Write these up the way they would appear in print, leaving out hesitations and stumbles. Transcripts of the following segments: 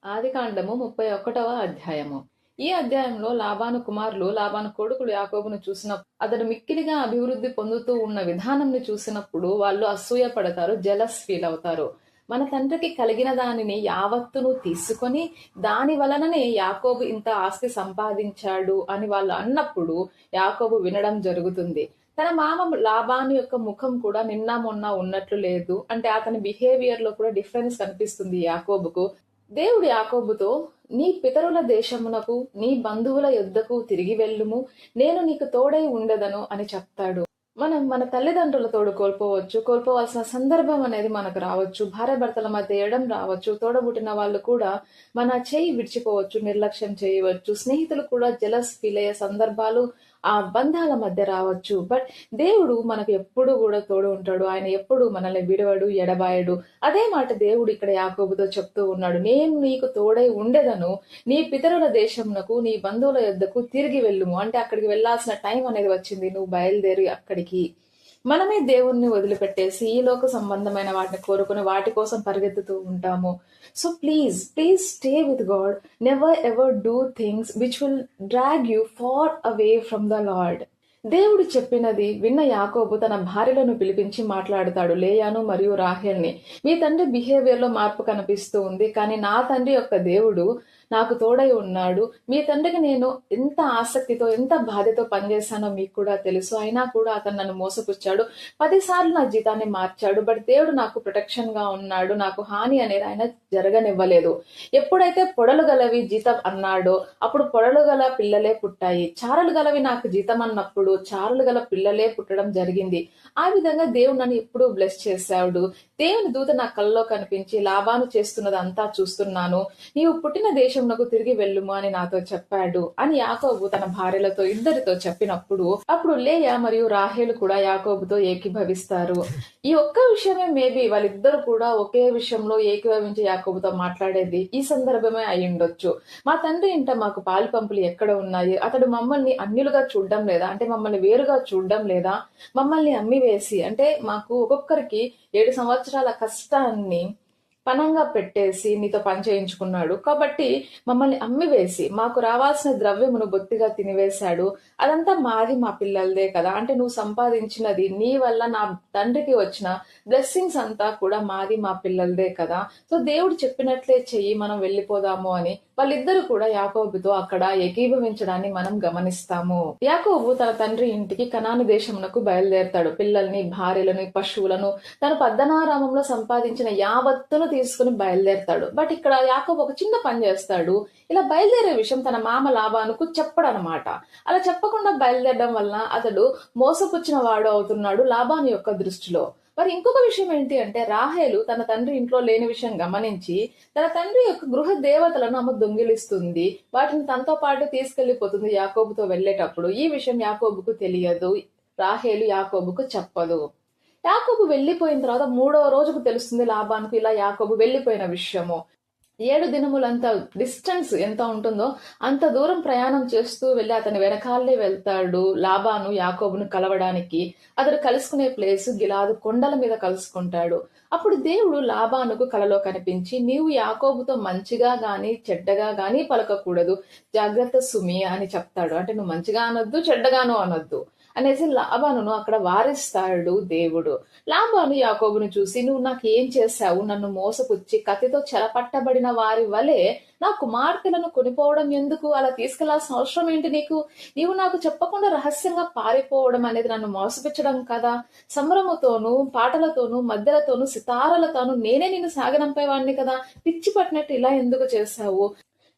ఆదికాండము 31వ అధ్యాయము. ఈ అధ్యాయంలో లాబాను కుమారులు లాబాను కొడుకులు యాకోబును చూసినప్పుడు అతడు మిక్కిలిగా అభివృద్ధి పొందుతూ ఉన్న విధానంని చూసినప్పుడు వాళ్ళు అసూయ పడతారు, జెలస్ ఫీల్ అవుతారు. మన తండ్రికి కలిగిన దానిని యావత్తును తీసుకొని దాని వలననే యాకోబు ఇంత ఆస్తి సంపాదించాడు అని వాళ్ళు అన్నప్పుడు యాకోబు వినడం జరుగుతుంది. తన మామ లాబాను యొక్క ముఖం కూడా నిన్న మొన్న ఉన్నట్లు లేదు. అంటే అతని బిహేవియర్ లో కూడా డిఫరెన్స్ కనిపిస్తుంది యాకోబుకు. దేవుడు యాకోబుతో, నీ పితరుల దేశమునకు నీ బంధువుల యొద్దకు తిరిగి వెళ్ళుము, నేను నీకు తోడై ఉండదను అని చెప్తాడు. మనం మన తల్లిదండ్రుల తోడు కోల్పోవాల్సిన సందర్భం అనేది మనకు రావచ్చు. భార్య భర్తల మధ్య ఎడం రావచ్చు. తోడబుట్టిన వాళ్ళు కూడా మన చేయి విడిచిపోవచ్చు, నిర్లక్ష్యం చేయవచ్చు. స్నేహితులు కూడా జెలస్ ఫీల్ అయ్యే సందర్భాలు ఆ బంధాల మధ్య రావచ్చు. బట్ దేవుడు మనకు ఎప్పుడు కూడా తోడు ఉంటాడు. ఆయన ఎప్పుడు మనల్ని విడవడు, ఎడబాయడు. అదే మాట దేవుడు ఇక్కడ యాకోబుతో చెప్తూ ఉన్నాడు. నేను నీకు తోడై ఉండేదను, నీ పితరుల దేశమునకు నీ బంధువుల యొద్దకు తిరిగి వెళ్ళుము. అంటే అక్కడికి వెళ్లాల్సిన టైం అనేది వచ్చింది, నువ్వు బయలుదేరి అక్కడికి. మనమే దేవుణ్ణి వదిలిపెట్టేసి ఈ లోక సంబంధమైన వాటిని కోరుకుని వాటి కోసం పరిగెత్తుతూ ఉంటాము. So please stay with God. Never ever do things which will drag you far away from the Lord. దేవుడు చెప్పినది విన్న యాకోబు తన భార్యలను పిలిపించి మాట్లాడుతాడు, లేయాను మరియు రాహేల్ని. మీ తండ్రి బిహేవియర్ లో మార్పు కనిపిస్తూ ఉంది, కానీ నా తండ్రి యొక్క దేవుడు నాకు తోడై ఉన్నాడు. మీ తండ్రికి నేను ఎంత ఆసక్తితో ఎంత బాధతో పనిచేశానో మీకు కూడా తెలుసు. అయినా కూడా అతను నన్ను మోసపుచ్చాడు, 10 సార్లు నా జీతాన్ని మార్చాడు. బట్ దేవుడు నాకు ప్రొటెక్షన్ గా ఉన్నాడు, నాకు హాని అనేది ఆయన జరగనివ్వలేదు. ఎప్పుడైతే పొడలు గలవి జీతం అన్నాడో అప్పుడు పొడలు గల పిల్లలే పుట్టాయి. చారలు గలవి నాకు జీతం అన్నప్పుడు చారులు గల పిల్లలే పుట్టడం జరిగింది. ఆ విధంగా దేవుడు నన్ను ఎప్పుడూ బ్లెస్ చేశాడు. దేవుని దూత నా కల్లో కనిపించి, లాబాను చేస్తున్నది అంతా చూస్తున్నాను, నీవు పుట్టిన దేశంలోకి తిరిగి వెళ్ళుము అని నాతో చెప్పాడు అని యాకోబు తన భార్యలతో ఇద్దరితో చెప్పినప్పుడు అప్పుడు లేయా మరియు రాహేలు కూడా యాకోబుతో ఏకీభవిస్తారు. ఈ ఒక్క విషయమే మేబీ వాళ్ళిద్దరు కూడా ఒకే విషయంలో ఏకీభవించి యాకోబుతో మాట్లాడేది ఈ సందర్భమే అయి ఉండొచ్చు. మా తండ్రి ఇంట మాకు పాలు పంపులు ఎక్కడ ఉన్నాయి? అతడు మమ్మల్ని అన్యులుగా చూడడం లేదా? అంటే మమ్మల్ని వేరుగా చూడడం లేదా? మమ్మల్ని అమ్మివేసి, అంటే మాకు ఒక్కొక్కరికి 7 సంవత్సరాల కష్టాన్ని పనంగా పెట్టేసి నీతో పని చేయించుకున్నాడు. కాబట్టి మమ్మల్ని అమ్మివేసి మాకు రావాల్సిన ద్రవ్యమును బొత్తిగా తినివేశాడు. అదంతా మాది, మా పిల్లలదే కదా. అంటే నువ్వు సంపాదించినది, నీ వల్ల నా తండ్రికి వచ్చిన బ్లెస్సింగ్స్ అంతా కూడా మాది, మా పిల్లలదే కదా. సో దేవుడు చెప్పినట్లే చెయ్యి, మనం వెళ్ళిపోదాము అని వాళ్ళిద్దరు కూడా యాకోబుతో అక్కడ ఏకీభవించడాన్ని మనం గమనిస్తాము. యాకోబు తన తండ్రి ఇంటికి కనాను దేశమునకు బయలుదేరతాడు. పిల్లల్ని, భార్యలను, పశువులను, తను పద్దనారామంలో సంపాదించిన యావత్తును తీసుకుని బయలుదేరతాడు. బట్ ఇక్కడ యాకోబు ఒక చిన్న పని చేస్తాడు. ఇలా బయలుదేరే విషయం తన మామ లాబానుకు చెప్పడనమాట. అలా చెప్పకుండా బయలుదేరడం వల్ల అతడు మోసపుచ్చిన వాడు అవుతున్నాడు లాబాను యొక్క దృష్టిలో. మరి ఇంకొక విషయం ఏంటి అంటే, రాహేలు తన తండ్రి ఇంట్లో లేని విషయం గమనించి తన తండ్రి యొక్క గృహ దేవతలను ఆమె దొంగిలిస్తుంది. వాటిని తనతో పాటు తీసుకెళ్లిపోతుంది యాకోబుతో వెళ్లేటప్పుడు. ఈ విషయం యాకోబుకు తెలియదు, రాహేలు యాకోబుకు చెప్పదు. యాకోబు వెళ్లిపోయిన తర్వాత 3వ రోజుకు తెలుస్తుంది లాబానుకు ఇలా యాకోబు వెళ్లిపోయిన విషయము. 7 దినములంత డిస్టెన్స్ ఎంత ఉంటుందో అంత దూరం ప్రయాణం చేస్తూ వెళ్లి అతని వెనకాలే వెళ్తాడు లాబాను యాకోబును కలవడానికి. అతడు కలుసుకునే ప్లేస్ గిలాదు కొండల మీద కలుసుకుంటాడు. అప్పుడు దేవుడు లాబానుకు కలలో కనిపించి, నీవు యాకోబుతో మంచిగా గాని చెడ్డగా గాని పలకకూడదు, జాగ్రత్త సుమి అని చెప్తాడు. అంటే నువ్వు మంచిగా అనొద్దు, చెడ్డగాను అనొద్దు అనేసి లాబానును అక్కడ వారిస్తాడు దేవుడు. లాబాను యాకోబును చూసి, నువ్వు నాకు ఏం చేశావు? నన్ను మోసపుచ్చి కత్తితో చెరపట్టబడిన వారి వలె నా కుమార్తెలను కొనిపోవడం ఎందుకు? అలా తీసుకెళ్లాల్సిన అవసరం ఏంటి నీకు? నీవు నాకు చెప్పకుండా రహస్యంగా పారిపోవడం అనేది నన్ను మోసపించడం కదా. సంబరముతోనూ, పాటలతోనూ, మధ్యలతోనూ, సితారలతోనూ నేనే నిన్ను సాగనంపేవాడిని కదా. పిచ్చి పట్టినట్టు ఇలా ఎందుకు చేశావు?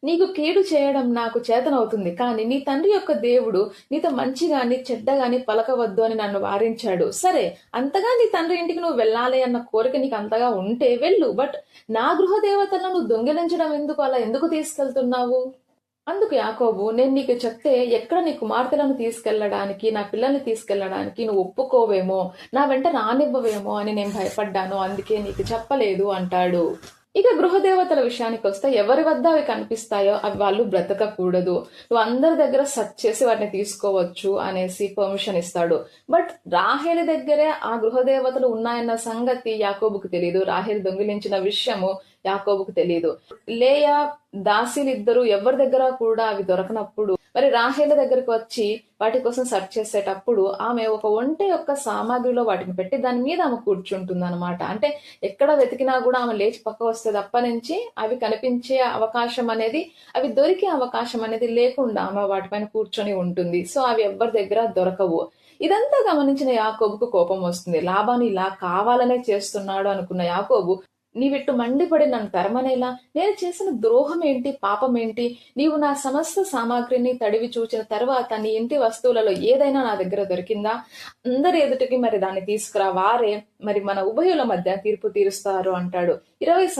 నీకు కీడు చేయడం నాకు చేతనవుతుంది, కానీ నీ తండ్రి యొక్క దేవుడు నీతో మంచిగాని చెడ్డగాని పలకవద్దు అని నన్ను వారించాడు. సరే, అంతగా నీ తండ్రి ఇంటికి నువ్వు వెళ్ళాలి అన్న కోరిక నీకు అంతగా ఉంటే వెళ్ళు. బట్ నా గృహ దేవతలను నువ్వు దొంగిలించడం ఎందుకు? అలా ఎందుకు తీసుకెళ్తున్నావు? అందుకు యాకోబు, నేను నీకు చెప్తే ఎక్కడ నీ కుమార్తెలను తీసుకెళ్లడానికి, నా పిల్లల్ని తీసుకెళ్లడానికి నువ్వు ఒప్పుకోవేమో, నా వెంట రానివ్వవేమో అని నేను భయపడ్డాను, అందుకే నీకు చెప్పలేదు అంటాడు. ఇక గృహదేవతల విషయానికి వస్తే ఎవరి వద్ద అవి కనిపిస్తాయో అవి వాళ్ళు బ్రతకకూడదు, నువ్వు అందరి దగ్గర సెర్చ్ చేసి వాటిని తీసుకోవచ్చు అనేసి పర్మిషన్ ఇస్తాడు. బట్ రాహేలు దగ్గరే ఆ గృహదేవతలు ఉన్నాయన్న సంగతి యాకోబుకు తెలియదు. రాహేలు దొంగిలించిన విషయము యాకోబుకు తెలియదు. లేయా దాసీలిద్దరూ ఎవరి దగ్గర కూడా అవి దొరకనప్పుడు మరి రాహేల దగ్గరికి వచ్చి వాటి కోసం సెర్చ్ చేసేటప్పుడు ఆమె ఒక ఒంటె యొక్క సామాగ్రిలో వాటిని పెట్టి దాని మీద ఆమె కూర్చుంటుంది అనమాట. అంటే ఎక్కడ వెతికినా కూడా ఆమె లేచి పక్క వస్తుంది. అప్పటి నుంచి అవి కనిపించే అవకాశం అనేది, అవి దొరికే అవకాశం అనేది లేకుండా ఆమె వాటిపైన కూర్చొని ఉంటుంది. సో అవి ఎవరి దగ్గర దొరకవు. ఇదంతా గమనించిన యాకోబుకు కోపం వస్తుంది. లాబాను ఇలా కావాలనే చేస్తున్నాడు అనుకున్న యాకోబు, నీవిట్టు మండిపడి నన్ను తరమనేలా, నేను చేసిన ద్రోహం ఏంటి, పాపం ఏంటి, నీవు నా సమస్త సామాగ్రిని తడివి చూచిన తర్వాత నీ ఇంటి వస్తువులలో ఏదైనా నా దగ్గర దొరికిందా? అందరి ఎదుటికి మరి దాన్ని తీసుకురా, వారే మరి మన ఉభయుల మధ్య తీర్పు తీరుస్తారు అంటాడు. 20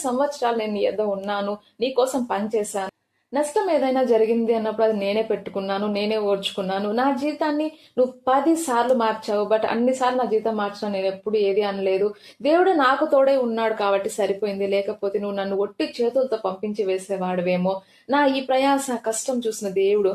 సంవత్సరాలు నేను నీ యొద్ద ఉన్నాను, నీ కోసం పనిచేశాను. నష్టం ఏదైనా జరిగింది అన్నప్పుడు అది నేనే పెట్టుకున్నాను, నేనే ఓర్చుకున్నాను. నా జీవితాన్ని నువ్వు 10 సార్లు మార్చావు, బట్ అన్నిసార్లు నా జీవితం మార్చిన నేను ఎప్పుడు ఏది అనలేదు. దేవుడు నాకు తోడే ఉన్నాడు కాబట్టి సరిపోయింది, లేకపోతే నువ్వు నన్ను ఒట్టి చేతులతో పంపించి వేసేవాడువేమో. నా ఈ ప్రయాస కష్టం చూసిన దేవుడు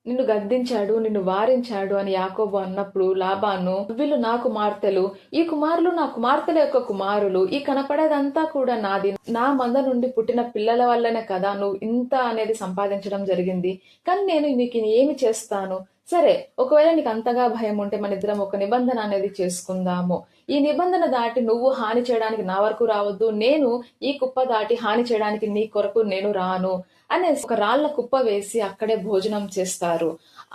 నిన్ను గద్దించాడు, నిన్ను వారించాడు అని యాకోబు అన్నప్పుడు లాబాను, వీళ్ళు నా కుమార్తెలు, ఈ కుమారులు నా కుమార్తెల యొక్క కుమారులు, ఈ కనపడేదంతా కూడా నాది, నా మంద నుండి పుట్టిన పిల్లల వల్లనే కదా నువ్వు ఇంత అనేది సంపాదించడం జరిగింది. కానీ నేను నీకు ఏమి చేస్తాను? సరే, ఒకవేళ నీకు అంతగా భయం ఉంటే మన ఇద్దరం ఒక నిబంధన అనేది చేసుకుందాము. ఈ నిబంధన దాటి నువ్వు హాని చేయడానికి నా వరకు రావద్దు, నేను ఈ కుప్ప దాటి హాని చేయడానికి నీ కొరకు నేను రాను అనేసి ఒక రాళ్ల కుప్ప వేసి అక్కడే భోజనం చేస్తారు.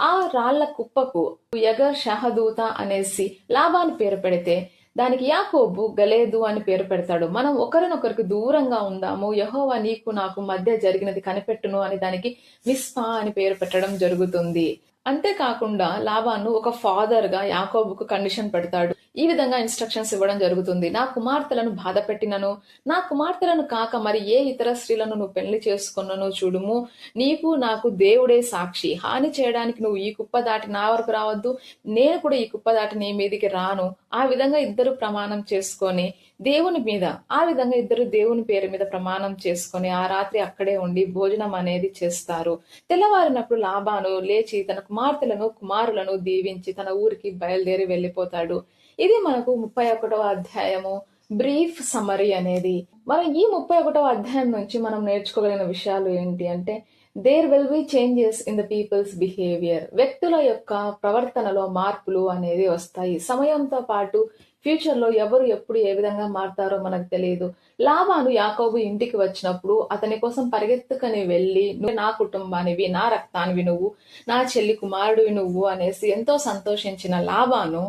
ఆ రాళ్ల కుప్పకు యగర్ షహదూత అనేసి లాబాను పేరు పెడితే దానికి యాకోబు గలేదు అని పేరు పెడతాడు. మనం ఒకరినొకరికి దూరంగా ఉందాము, యెహోవా నీకు నాకు మధ్య జరిగినది కనిపెట్టును అని దానికి మిస్పా అని పేరు పెట్టడం జరుగుతుంది. అంతేకాకుండా లాబాను ఒక ఫాదర్ గా యాకోబుకు కండిషన్ పెడతాడు. ఈ విధంగా ఇన్స్ట్రక్షన్స్ ఇవ్వడం జరుగుతుంది. నా కుమార్తెలను బాధ పెట్టినను, నా కుమార్తెలను కాక మరి ఏ ఇతర స్త్రీలను నువ్వు పెళ్లి చేసుకున్నను చూడుము, నీకు నాకు దేవుడే సాక్షి. హాని చేయడానికి నువ్వు ఈ కుప్ప దాటి నా వరకు రావద్దు, నేను కూడా ఈ కుప్ప దాటి నీ మీదికి రాను. ఆ విధంగా ఇద్దరు ప్రమాణం చేసుకొని దేవుని మీద, ఆ విధంగా ఇద్దరు దేవుని పేరు మీద ప్రమాణం చేసుకొని ఆ రాత్రి అక్కడే ఉండి భోజనం అనేది చేస్తారు. తెల్లవారినప్పుడు లాబాను లేచి తన కుమార్తెలను కుమారులను దీవించి తన ఊరికి బయలుదేరి వెళ్ళిపోతాడు. ఇది మనకు 31వ అధ్యాయము బ్రీఫ్ సమరీ అనేది. మనం ఈ 31వ అధ్యాయం నుంచి మనం నేర్చుకోగలిగిన విషయాలు ఏంటి అంటే, there will be changes in the people's behaviour. వ్యక్తుల యొక్క ప్రవర్తనలో మార్పులు అనేది వస్తాయి. సమయంతో పాటు ఫ్యూచర్ లో ఎవరు ఎప్పుడు ఏ విధంగా మారుతారో మనకు తెలియదు. లాబాను యాకోబు ఇంటికి వచ్చినప్పుడు అతని కోసం పరిగెత్తుకని వెళ్ళి, నువ్వు నా కుటుంబానివి, నా రక్తానివి నువ్వు, నా చెల్లి కుమారుడివి నువ్వు అనేసి ఎంతో సంతోషించిన లాబాను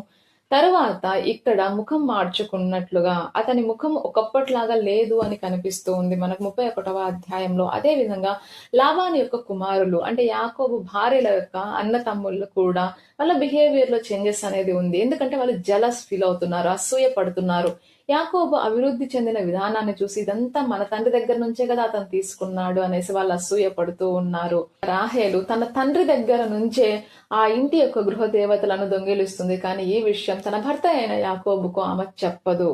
తరువాత ఇక్కడ ముఖం మార్చుకున్నట్లుగా అతని ముఖం ఒకప్పట్లాగా లేదు అని కనిపిస్తూ ఉంది మనకు 31వ అధ్యాయంలో. అదే విధంగా లాబాను యొక్క కుమారులు అంటే యాకోబు భార్యల యొక్క అన్న తమ్ముళ్ళు కూడా వాళ్ళ బిహేవియర్ లో చేంజెస్ అనేది ఉంది. ఎందుకంటే వాళ్ళు జలస్ ఫీల్ అవుతున్నారు, అసూయ పడుతున్నారు. యాకోబు అభివృద్ధి చెందిన విధానాన్ని చూసి ఇదంతా మన తండ్రి దగ్గర నుంచే కదా అతను తీసుకున్నాడు అనేసి వాళ్ళు అసూయ పడుతూ ఉన్నారు. రాహేలు తన తండ్రి దగ్గర నుంచే ఆ ఇంటి యొక్క గృహ దేవతలను దొంగిలిస్తుంది, కానీ ఈ విషయం తన భర్త అయిన యాకోబుకు ఆమె చెప్పదు.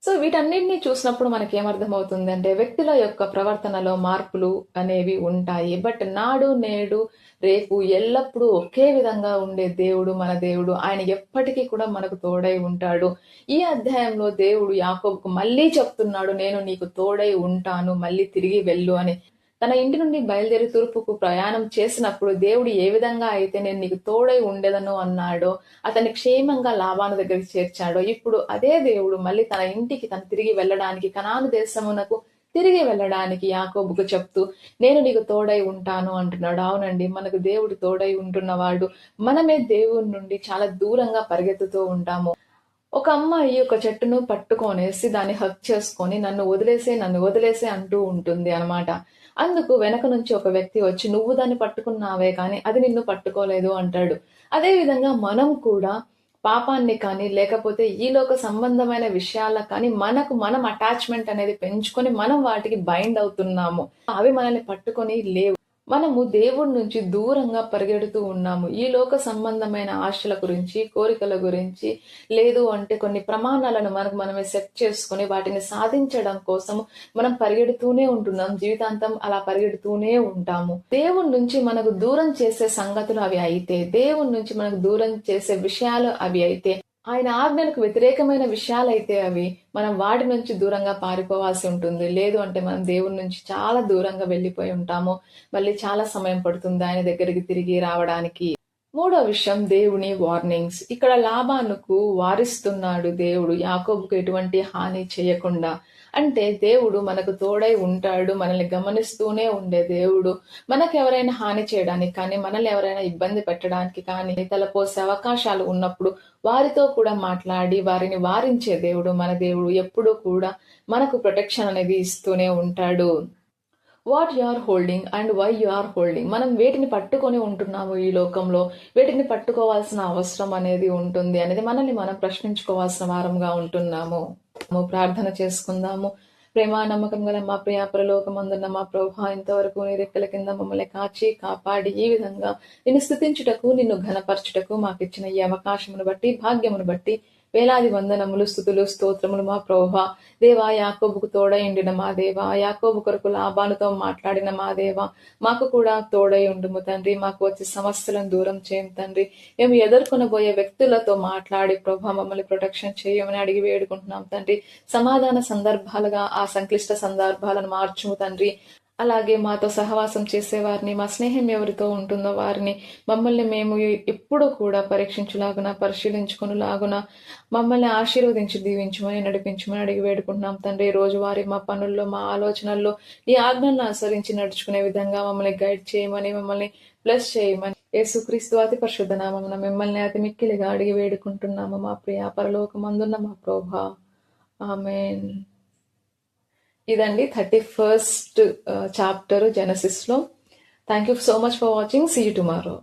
సో వీటన్నిటిని చూసినప్పుడు మనకేమర్థమవుతుంది అంటే, వ్యక్తుల యొక్క ప్రవర్తనలో మార్పులు అనేవి ఉంటాయి. బట్ నాడు నేడు రేపు ఎల్లప్పుడూ ఒకే విధంగా ఉండే దేవుడు మన దేవుడు. ఆయన ఎప్పటికీ కూడా మనకు తోడై ఉంటాడు. ఈ అధ్యాయంలో దేవుడు యాకోబుకు మళ్ళీ చెప్తున్నాడు, నేను నీకు తోడై ఉంటాను, మళ్ళీ తిరిగి వెళ్ళు అని. తన ఇంటి నుండి బయలుదేరి తూర్పుకు ప్రయాణం చేసినప్పుడు దేవుడు ఏ విధంగా అయితే నేను నీకు తోడై ఉండేదను అన్నాడో, అతన్ని క్షేమంగా లాబాను దగ్గరికి చేర్చాడో, ఇప్పుడు అదే దేవుడు మళ్ళీ తన ఇంటికి తను తిరిగి వెళ్ళడానికి, కనాను దేశమునకు తిరిగి వెళ్ళడానికి యాకోబుకు చెప్తూ నేను నీకు తోడై ఉంటాను అంటున్నాడు. అవునండి, మనకు దేవుడు తోడై ఉంటున్నవాడు. మనమే దేవుని నుండి చాలా దూరంగా పరిగెత్తుతూ ఉంటాము. ఒక అమ్మాయి ఒక చెట్టును పట్టుకొనేసి దాన్ని హక్ చేసుకొని నన్ను వదిలేసే అంటూ ఉంటుంది అనమాట. అందుకు వెనక నుంచి ఒక వ్యక్తి వచ్చి, నువ్వు దాన్ని పట్టుకున్నావే కానీ అది నిన్ను పట్టుకోలేదు అంటాడు. అదే విధంగా మనం కూడా పాపాన్ని కానీ లేకపోతే ఈలోక సంబంధమైన విషయాలకు కానీ మనం అటాచ్మెంట్ అనేది పెంచుకొని మనం వాటికి బైండ్ అవుతున్నాము. అవి మనల్ని పట్టుకొని లేవు. మనము దేవుడి నుంచి దూరంగా పరిగెడుతూ ఉన్నాము. ఈ లోక సంబంధమైన ఆశల గురించి, కోరికల గురించి, లేదు అంటే కొన్ని ప్రమాణాలను మనకు మనమే సెట్ చేసుకొని వాటిని సాధించడం కోసం మనం పరిగెడుతూనే ఉంటున్నాం. జీవితాంతం అలా పరిగెడుతూనే ఉంటాము. దేవుడి నుంచి మనకు దూరం చేసే సంగతులు అవి అయితే, దేవుడి నుంచి మనకు దూరం చేసే విషయాలు అవి అయితే, ఆయన ఆజ్ఞలకు వ్యతిరేకమైన విషయాలైతే అవి, మనం వాటి నుంచి దూరంగా పారిపోవాల్సి ఉంటుంది. లేదు అంటే మనం దేవుడి నుంచి చాలా దూరంగా వెళ్ళిపోయి ఉంటాము. మళ్ళీ చాలా సమయం పడుతుంది ఆయన దగ్గరికి తిరిగి రావడానికి. మూడో విషయం దేవుని వార్నింగ్స్. ఇక్కడ లాబానుకు వారిస్తున్నాడు దేవుడు, యాకోబుకు ఎటువంటి హాని చేయకుండా. అంటే దేవుడు మనకు తోడై ఉంటాడు, మనల్ని గమనిస్తూనే ఉండే దేవుడు. మనకు ఎవరైనా హాని చేయడానికి కానీ, మనల్ని ఎవరైనా ఇబ్బంది పెట్టడానికి కానీ తలపోసే అవకాశాలు ఉన్నప్పుడు వారితో కూడా మాట్లాడి వారిని వారించే దేవుడు మన దేవుడు. ఎప్పుడూ కూడా మనకు ప్రొటెక్షన్ అనేది ఇస్తూనే ఉంటాడు. What you are holding and why you are holding. మనం వేటిని పట్టుకొని ఉంటున్నాము ఈ లోకంలో, వేటిని పట్టుకోవాల్సిన అవసరం అనేది ఉంటుంది అనేది మనల్ని మనం ప్రశ్నించుకోవాల్సిన వారంగా ఉంటున్నాము. ప్రార్థన చేసుకుందాము. ప్రేమ నమ్మకం గల మా ప్రియ పరలోకమందున్న మా ప్రభువా, ఇంతవరకు నీ రెక్కల కింద మమ్మల్ని కాచి కాపాడి ఈ విధంగా నిన్ను స్తుతించుటకు, నిన్ను ఘనపరచుటకు మాకు ఇచ్చిన ఈ అవకాశమును బట్టి, భాగ్యమును బట్టి వేలాది వందనములు, స్తుతులు, స్తోత్రములు మా ప్రభువా. దేవా, యాకోబుకు తోడై ఉండిన మా దేవా, యాకోబు కొరకు లాబానుతో మాట్లాడిన మా దేవా, మాకు కూడా తోడై ఉండుము తండ్రి. మాకు వచ్చే సమస్యలను దూరం చేయం తండ్రి. మేము ఎదుర్కొనబోయే వ్యక్తులతో మాట్లాడి ప్రభా మమ్మల్ని ప్రొటెక్షన్ చేయమని అడిగి వేడుకుంటున్నాం తండ్రి. సమాధాన సందర్భాలుగా ఆ సంక్లిష్ట సందర్భాలను మార్చుము తండ్రి. అలాగే మాతో సహవాసం చేసేవారిని, మా స్నేహం ఎవరితో ఉంటుందో వారిని, మమ్మల్ని మేము ఎప్పుడూ కూడా పరీక్షించులాగున, పరిశీలించుకునేలాగున మమ్మల్ని ఆశీర్వదించి దీవించమని, నడిపించమని అడిగి వేడుకుంటున్నాం తండ్రి. రోజువారీ మా పనుల్లో, మా ఆలోచనల్లో నీ ఆజ్ఞలను అనుసరించి నడుచుకునే విధంగా మమ్మల్ని గైడ్ చేయమని, మమ్మల్ని బ్లెస్ చేయమని యేసుక్రీస్తు అతి పరిశుద్ధ నామమున మిమ్మల్ని అతి మిక్కిలిగా అడిగి వేడుకుంటున్నాము మా ప్రియ పరలోకమందున్న మా ప్రభువా. ఆమేన్. ఇదండి 31st చాప్టర్ జెనసిస్ లో. Thank you so much for watching. See you tomorrow.